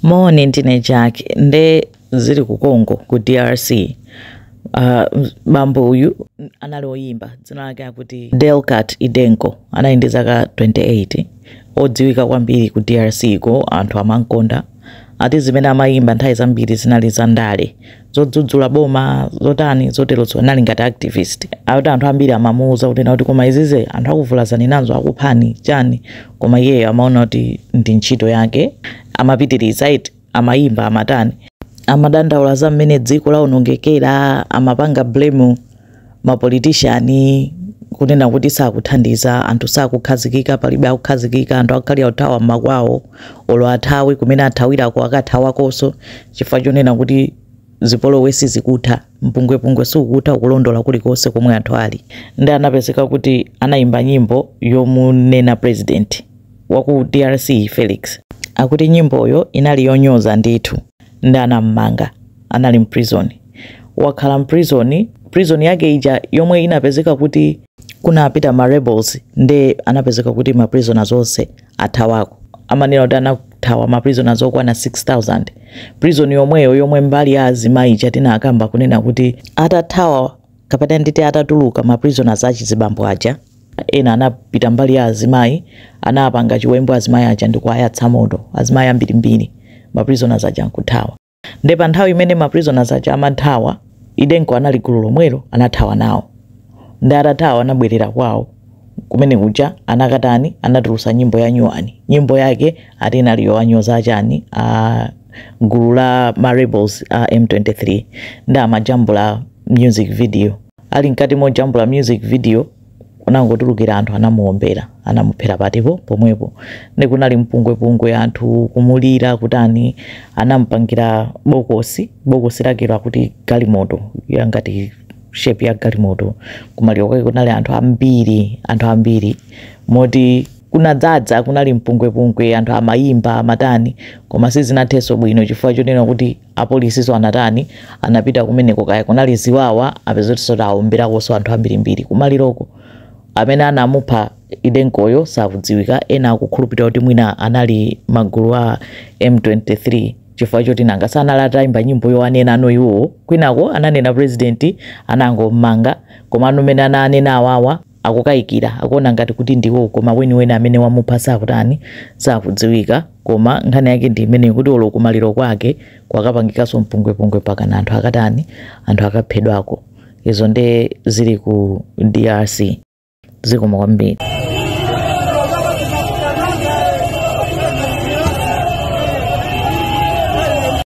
Moni ndine Jack nde ziri ku Congo ku DRC. Bambo uyu analoyimba dzina lake akuti Delcat Idenko anayi zaka 28 odziwika kwambiri ku DRC ko anthu amankonda ati zimene amayimba nthawi zambiri zinali za ndale zodzudzula boma zotani zoterotso anali ngati activist akuti anthu ambiri amamuuza kuti koma izize anthu akuvulazani nazo akuphani chani koma iye amaona kuti ndi ntchito yake amapitiriza iti amayimba amatani amadandaula za mmene dziko laonongekera amapanga blame mapolitician kunena kuti sakuthandiza anthu sakukhazikika palibe akukhazikika anthu akali authawa makwawo olo athawe kumene athawirako akathawakonso chifukwa chonena kuti zipolowesi zikutha mpungwepungwe sikutha kulondola kulikonse komwe anthu ali ndi anapezeka kuti anayimba nyimbo yomunena president waku DRC Felix akuti nyimboyo inali yonyoza ndithu ndi anammanga anali mprison wakhala prison yake ija yomwe inapezeka kuti kuna apita ma rebels nde anapezeka kuti ma prisoners onse athawako amanena kuti anathawa ma prisoners okwana 6000 prison yomwe mbali ya azimayi chatina akamba kunena kuti atathawa kapena nditi atatuluka ma prisoners achizibambo aja ena anapita mbali ya azimayi anapanga chiwembu azimayi aja ndikuayatsa moto azimayi ambirimbiri ma prisoners aja nkuthawa nde pa nthawi imene ma prisoners aja amathawa Idenko anali gulu lomwelo anathawa nawo ndi atathawa anabwerera kwawo kumene kuja anakatani anatulusa nyimbo ya nyuwani nyimbo yake ati inali yowanyoza achani gulu la ma rebels M23 ndi amajambula music video ali nkati mojambula music video unangotulukira anthu anamuombera anamuphera patipo pomwepo ndi kunali mpungwepungwe anthu kumulira kutani anampangira bokosi lake lakuti galimoto yangati shape ya galimoto kumaliro kwake kunali anthu ambiri moti kunadzadza kunali mpungwepungwe anthu amayimba amatani koma sizinathenso bwino chifukwa chonena kuti apolisiso anatani anapita kumeneko kaya kunali ziwawa apezotiso awomberakonso anthu ambirimbiri kumaliroko amene anamupha Idenkoyo sakudziwika ena akukhulupirira kuti mwina anali magulu a M23 chifukwa choti nanga sanalata imba nyimbo yowanena ano iwo kwinako ananena president anangomanga koma amene ananena awawa akukayikira akuona ngati kuti ndiwo koma weniweni amene wamupha sakudziwika koma nkhani yake ndi imene kuti olo kumaliro kwake kwakapangikanso mpungwepungwe pakana anthu akatani anthu akaphedwako izo nde zili ku DRC zikomo kwambiri.